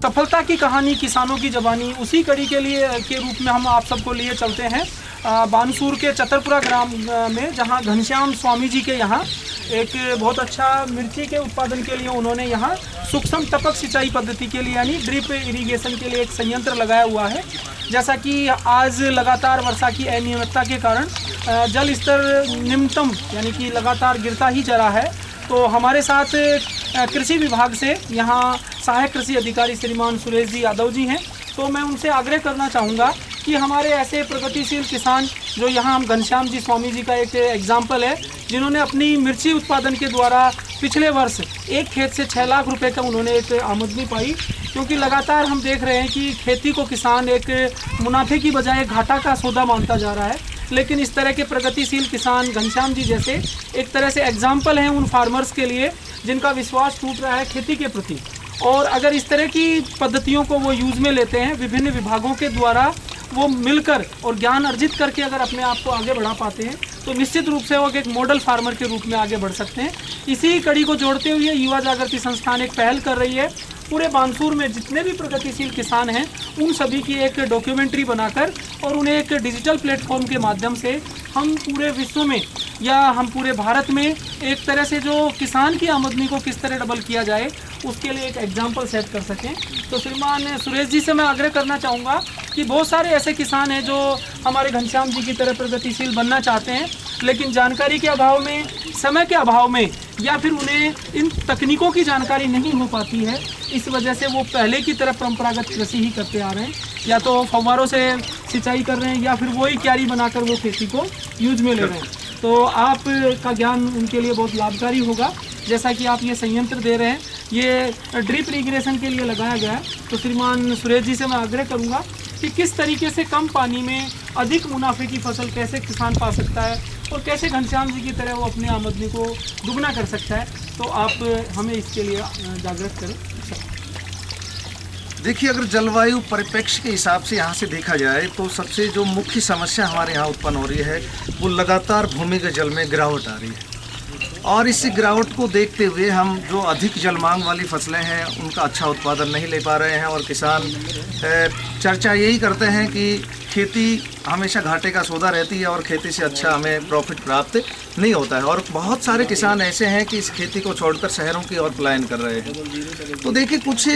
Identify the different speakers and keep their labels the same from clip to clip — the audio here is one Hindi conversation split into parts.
Speaker 1: सफलता की कहानी किसानों की ज़बानी, उसी कड़ी के रूप में हम आप सबको लिए चलते हैं बानसूर के चतरपुरा ग्राम में, जहां घनश्याम स्वामी जी के यहाँ एक बहुत अच्छा मिर्ची के उत्पादन के लिए उन्होंने यहाँ सूक्ष्म टपक सिंचाई पद्धति के लिए यानी ड्रिप इरिगेशन के लिए एक संयंत्र लगाया हुआ है। जैसा कि आज लगातार वर्षा की अनियमितता के कारण जल स्तर निम्नतम यानी कि लगातार गिरता ही जा रहा है, तो हमारे साथ कृषि विभाग से यहाँ सहायक कृषि अधिकारी श्रीमान सुरेश जी यादव जी हैं। तो मैं उनसे आग्रह करना चाहूँगा कि हमारे ऐसे प्रगतिशील किसान जो यहाँ हम घनश्याम जी स्वामी जी का एक एग्जाम्पल है, जिन्होंने अपनी मिर्ची उत्पादन के द्वारा पिछले वर्ष एक खेत से 6 लाख रुपए का उन्होंने एक आमदनी पाई। क्योंकि लगातार हम देख रहे हैं कि खेती को किसान एक मुनाफे की बजाय घाटा का सौदा मानता जा रहा है, लेकिन इस तरह के प्रगतिशील किसान घनश्याम जी जैसे एक तरह से एग्जाम्पल हैं उन फार्मर्स के लिए जिनका विश्वास टूट रहा है खेती के प्रति। और अगर इस तरह की पद्धतियों को वो यूज़ में लेते हैं, विभिन्न विभागों के द्वारा वो मिलकर और ज्ञान अर्जित करके अगर अपने आप को आगे बढ़ा पाते हैं, तो निश्चित रूप से वो एक मॉडल फार्मर के रूप में आगे बढ़ सकते हैं। इसी कड़ी को जोड़ते हुए युवा जागृति संस्थान एक पहल कर रही है, पूरे बानसूर में जितने भी प्रगतिशील किसान हैं उन सभी की एक डॉक्यूमेंट्री बनाकर और उन्हें एक डिजिटल प्लेटफॉर्म के माध्यम से हम पूरे विश्व में या हम पूरे भारत में एक तरह से जो किसान की आमदनी को किस तरह डबल किया जाए उसके लिए एक एग्जाम्पल सेट कर सकें। तो श्रीमान सुरेश जी से मैं आग्रह करना चाहूँगा कि बहुत सारे ऐसे किसान हैं जो हमारे घनश्याम जी की तरह प्रगतिशील बनना चाहते हैं, लेकिन जानकारी के अभाव में, समय के अभाव में या फिर उन्हें इन तकनीकों की जानकारी नहीं हो पाती है, इस वजह से वो पहले की तरह परंपरागत कृषि ही करते आ रहे हैं, या तो फव्वारों से सिंचाई कर रहे हैं या फिर वही क्यारी बनाकर वो खेती को यूज में ले रहे हैं। तो आपका ज्ञान उनके लिए बहुत लाभकारी होगा। जैसा कि आप ये संयंत्र दे रहे हैं, ये ड्रिप इरिगेशन के लिए लगाया गया है, तो श्रीमान सुरेश जी से मैं आग्रह करूँगा कि किस तरीके से कम पानी में अधिक मुनाफे की फसल कैसे किसान पा सकता है और कैसे घनश्याम जी की तरह वो अपनी आमदनी को दुगना कर सकता है, तो आप हमें इसके लिए जागृत करें।
Speaker 2: देखिए, अगर जलवायु परिप्रेक्ष्य के हिसाब से यहाँ से देखा जाए तो सबसे जो मुख्य समस्या हमारे यहाँ उत्पन्न हो रही है वो लगातार भूमिगत जल में गिरावट आ रही है, और इस गिरावट को देखते हुए हम जो अधिक जल मांग वाली फसलें हैं उनका अच्छा उत्पादन नहीं ले पा रहे हैं, और किसान चर्चा यही करते हैं कि खेती हमेशा घाटे का सौदा रहती है और खेती से अच्छा हमें प्रॉफिट प्राप्त नहीं होता है, और बहुत सारे किसान ऐसे हैं कि इस खेती को छोड़कर शहरों की ओर पलायन कर रहे हैं। तो देखिए, कुछ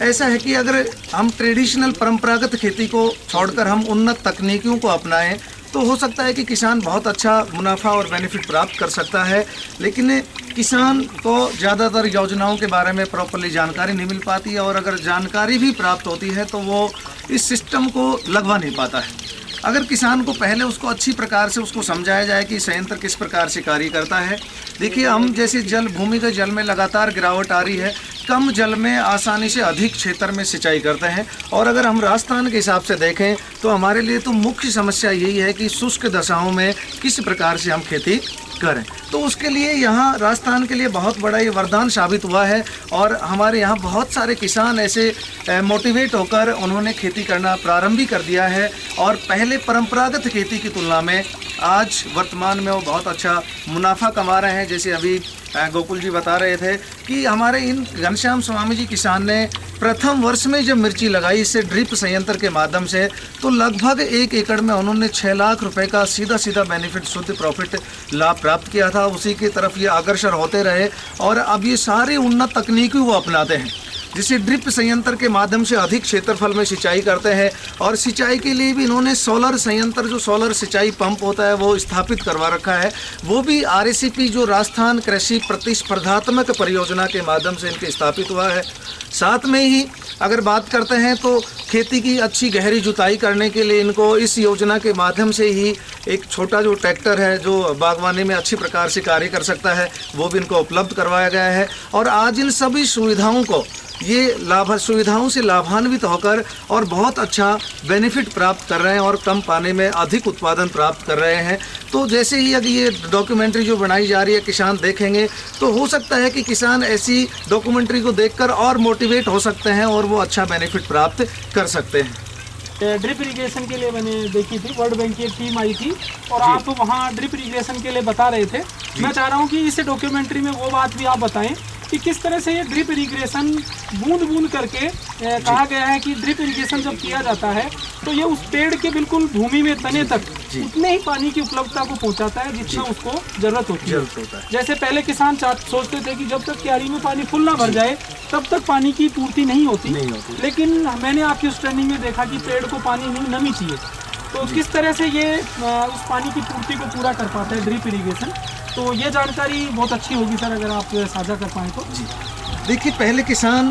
Speaker 2: ऐसा है कि अगर हम ट्रेडिशनल परंपरागत खेती को छोड़कर हम उन्नत तकनीकियों को अपनाएं तो हो सकता है कि किसान बहुत अच्छा मुनाफा और बेनिफिट प्राप्त कर सकता है, लेकिन किसान को ज़्यादातर योजनाओं के बारे में प्रॉपरली जानकारी नहीं मिल पाती है, और अगर जानकारी भी प्राप्त होती है तो वो इस सिस्टम को लगवा नहीं पाता है। अगर किसान को पहले उसको अच्छी प्रकार से उसको समझाया जाए कि संयंत्र किस प्रकार से कार्य करता है। देखिए, हम जैसे भूमिगत जल में लगातार गिरावट आ रही है, कम जल में आसानी से अधिक क्षेत्र में सिंचाई करते हैं, और अगर हम राजस्थान के हिसाब से देखें तो हमारे लिए तो मुख्य समस्या यही है कि शुष्क दशाओं में किस प्रकार से हम खेती करें। तो उसके लिए यहाँ राजस्थान के लिए बहुत बड़ा ये वरदान साबित हुआ है, और हमारे यहाँ बहुत सारे किसान ऐसे मोटिवेट होकर उन्होंने खेती करना प्रारंभ भी कर दिया है, और पहले परंपरागत खेती की तुलना में आज वर्तमान में वो बहुत अच्छा मुनाफा कमा रहे हैं। जैसे अभी गोकुल जी बता रहे थे कि हमारे इन घनश्याम स्वामी जी किसान ने प्रथम वर्ष में जब मिर्ची लगाई इससे ड्रिप संयंत्र के माध्यम से, तो लगभग 1 एकड़ में उन्होंने 6 लाख रुपए का सीधा बेनिफिट, शुद्ध प्रॉफिट लाभ प्राप्त किया था। उसी की तरफ ये अग्रसर होते रहे, और अब ये सारी उन्नत तकनीकी वो अपनाते हैं, जिसे ड्रिप संयंत्र के माध्यम से अधिक क्षेत्रफल में सिंचाई करते हैं, और सिंचाई के लिए भी इन्होंने सोलर संयंत्र, जो सोलर सिंचाई पंप होता है, वो स्थापित करवा रखा है। वो भी RACP जो राजस्थान कृषि प्रतिस्पर्धात्मक परियोजना के माध्यम से इनके स्थापित हुआ है। साथ में ही अगर बात करते हैं तो खेती की अच्छी गहरी जुताई करने के लिए इनको इस योजना के माध्यम से ही एक छोटा जो ट्रैक्टर है जो बागवानी में अच्छी प्रकार से कार्य कर सकता है, वो भी इनको उपलब्ध करवाया गया है। और आज इन सभी सुविधाओं को सुविधाओं से लाभान्वित होकर और बहुत अच्छा बेनिफिट प्राप्त कर रहे हैं, और कम पानी में अधिक उत्पादन प्राप्त कर रहे हैं। तो जैसे ही अगर ये डॉक्यूमेंट्री जो बनाई जा रही है किसान देखेंगे, तो हो सकता है कि किसान ऐसी डॉक्यूमेंट्री को देखकर और मोटिवेट हो सकते हैं और वो अच्छा बेनिफिट प्राप्त कर सकते हैं।
Speaker 1: ड्रिप इरिगेशन के लिए मैंने देखी थी, वर्ल्ड बैंक की एक टीम आई थी और आप वहाँ ड्रिप इरिगेशन के लिए बता रहे थे। मैं चाह रहा हूँ कि इस डॉक्यूमेंट्री में वो बात भी आप बताएं कि किस तरह से ये ड्रिप इरिगेशन बूंद बूंद करके कहा गया है कि ड्रिप इरिगेशन जब किया जाता है तो ये उस पेड़ के बिल्कुल भूमि में तने तक उतने ही पानी की उपलब्धता को पहुंचाता है जितना उसको जरूरत होती है। जैसे पहले किसान सोचते थे कि जब तक क्यारी में पानी फुल ना भर जाए तब तक पानी की पूर्ति नहीं होती। लेकिन मैंने आपकी उस ट्रेनिंग में देखा कि पेड़ को पानी नहीं, नमी चाहिए। तो किस तरह से ये उस पानी की पूर्ति को पूरा कर पाता है ड्रिप इरिगेशन, तो ये जानकारी बहुत अच्छी होगी सर अगर आप साझा कर पाएँ तो।
Speaker 2: जी देखिए, पहले किसान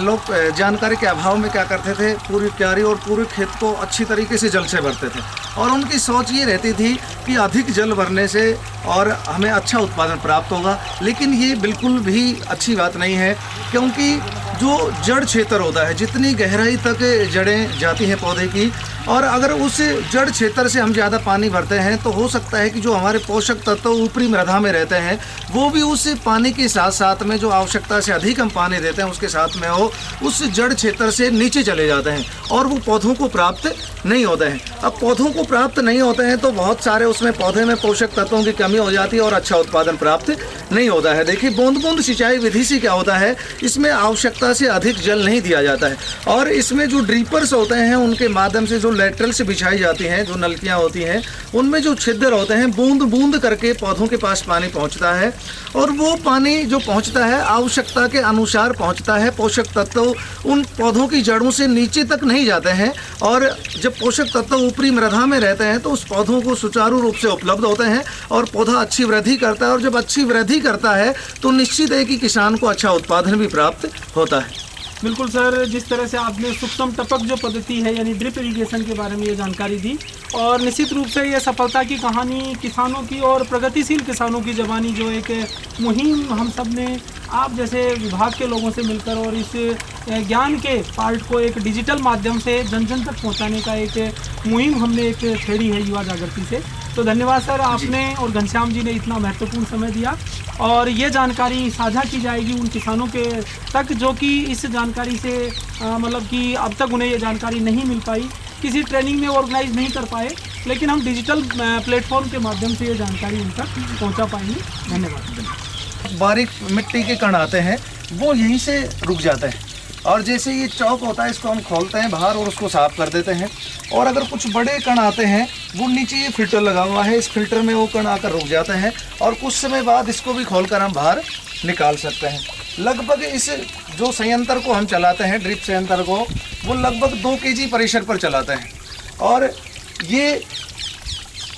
Speaker 2: लोग जानकारी के अभाव में क्या करते थे, पूरी क्यारी और पूरे खेत को अच्छी तरीके से जल से भरते थे और उनकी सोच ये रहती थी कि अधिक जल भरने से और हमें अच्छा उत्पादन प्राप्त होगा। लेकिन ये बिल्कुल भी अच्छी बात नहीं है, क्योंकि जो जड़ क्षेत्र होता है, जितनी गहराई तक जड़ें जाती हैं पौधे की, और अगर उस जड़ क्षेत्र से हम ज़्यादा पानी भरते हैं तो हो सकता है कि जो हमारे पोषक तत्व ऊपरी मृदा में रहते हैं वो भी उस पानी के साथ साथ में जो आवश्यकता से अधिक हम पानी देते हैं उसके साथ में वो उस जड़ क्षेत्र से नीचे चले जाते हैं और वो पौधों को प्राप्त नहीं होते हैं। अब पौधों को प्राप्त नहीं होते हैं तो बहुत सारे उसमें पौधे में पोषक तत्वों की कमी हो जाती है और अच्छा उत्पादन प्राप्त नहीं होता है। देखिए, बूंद बूंद सिंचाई विधि से क्या होता है, इसमें आवश्यकता से अधिक जल नहीं दिया जाता है और इसमें जो ड्रीपर्स होते हैं उनके माध्यम से जो लेटरल से बिछाई जाती हैं, जो नलकियां होती हैं, उनमें जो छिद्र होते हैं बूंद बूंद करके पौधों के पास पानी पहुंचता है और वो पानी जो पहुंचता है आवश्यकता के अनुसार पहुंचता है। पोषक तत्व उन पौधों की जड़ों से नीचे तक नहीं जाते हैं और जब पोषक तत्व ऊपरी मृदा में रहते हैं तो उस पौधों को सुचारू रूप से उपलब्ध होते हैं और पौधा अच्छी वृद्धि करता है और जब अच्छी वृद्धि करता है तो निश्चित है कि किसान को अच्छा उत्पादन भी प्राप्त होता है।
Speaker 1: बिल्कुल सर, जिस तरह से आपने सूक्ष्म टपक जो पद्धति है यानी ड्रिप इरिगेशन के बारे में ये जानकारी दी और निश्चित रूप से ये सफलता की कहानी किसानों की और प्रगतिशील किसानों की ज़बानी जो एक मुहिम हम सब ने आप जैसे विभाग के लोगों से मिलकर और इस ज्ञान के पार्ट को एक डिजिटल माध्यम से जन जन तक पहुंचाने का एक मुहिम हमने एक छेड़ी है युवा जागृति से। तो धन्यवाद सर, आपने और घनश्याम जी ने इतना महत्वपूर्ण समय दिया और ये जानकारी साझा की जाएगी उन किसानों के तक जो कि इस जानकारी से मतलब कि अब तक उन्हें ये जानकारी नहीं मिल पाई, किसी ट्रेनिंग में ऑर्गेनाइज नहीं कर पाए, लेकिन हम डिजिटल प्लेटफॉर्म के माध्यम से ये जानकारी उन तक पहुँचा पाएंगे। धन्यवाद।
Speaker 2: बारीक मिट्टी के कण आते हैं वो यहीं से रुक जाते हैं और जैसे ये चौक होता है इसको हम खोलते हैं बाहर और उसको साफ कर देते हैं और अगर कुछ बड़े कण आते हैं वो नीचे ये फिल्टर लगा हुआ है, इस फिल्टर में वो कण आकर रुक जाते हैं और कुछ समय बाद इसको भी खोलकर हम बाहर निकाल सकते हैं। लगभग इस जो संयंत्र को हम चलाते हैं, ड्रिप संयंत्र को, वो लगभग 2 kg प्रेशर पर चलाते हैं और ये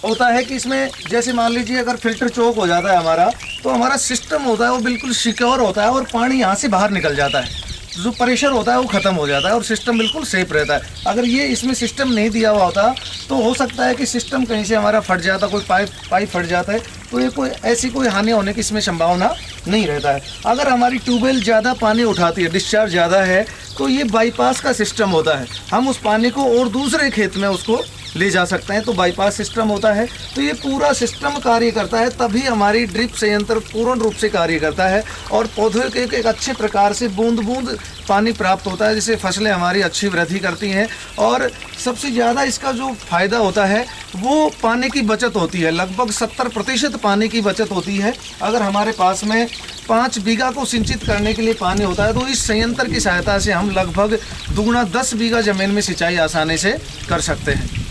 Speaker 2: होता है कि इसमें जैसे मान लीजिए अगर फिल्टर चौक हो जाता है हमारा तो हमारा सिस्टम होता है वो बिल्कुल सिक्योर होता है और पानी यहाँ से बाहर निकल जाता है, जो प्रेशर होता है वो ख़त्म हो जाता है और सिस्टम बिल्कुल सेफ रहता है। अगर ये इसमें सिस्टम नहीं दिया हुआ होता तो हो सकता है कि सिस्टम कहीं से हमारा फट जाता, कोई पाइप फट जाता है, तो ये कोई ऐसी कोई हानि होने की इसमें संभावना नहीं रहता है। अगर हमारी ट्यूबवेल ज़्यादा पानी उठाती है, डिस्चार्ज ज़्यादा है, तो ये बाईपास का सिस्टम होता है, हम उस पानी को और दूसरे खेत में उसको ले जा सकते हैं, तो बाईपास सिस्टम होता है। तो ये पूरा सिस्टम कार्य करता है, तभी हमारी ड्रिप संयंत्र पूर्ण रूप से कार्य करता है और पौधे के एक अच्छे प्रकार से बूंद बूंद पानी प्राप्त होता है, जिससे फसलें हमारी अच्छी वृद्धि करती हैं। और सबसे ज़्यादा इसका जो फ़ायदा होता है वो पानी की बचत होती है, लगभग 70% पानी की बचत होती है। अगर हमारे पास में 5 बीघा को सिंचित करने के लिए पानी होता है तो इस संयंत्र की सहायता से हम लगभग दुगुना 10 बीघा ज़मीन में सिंचाई आसानी से कर सकते हैं।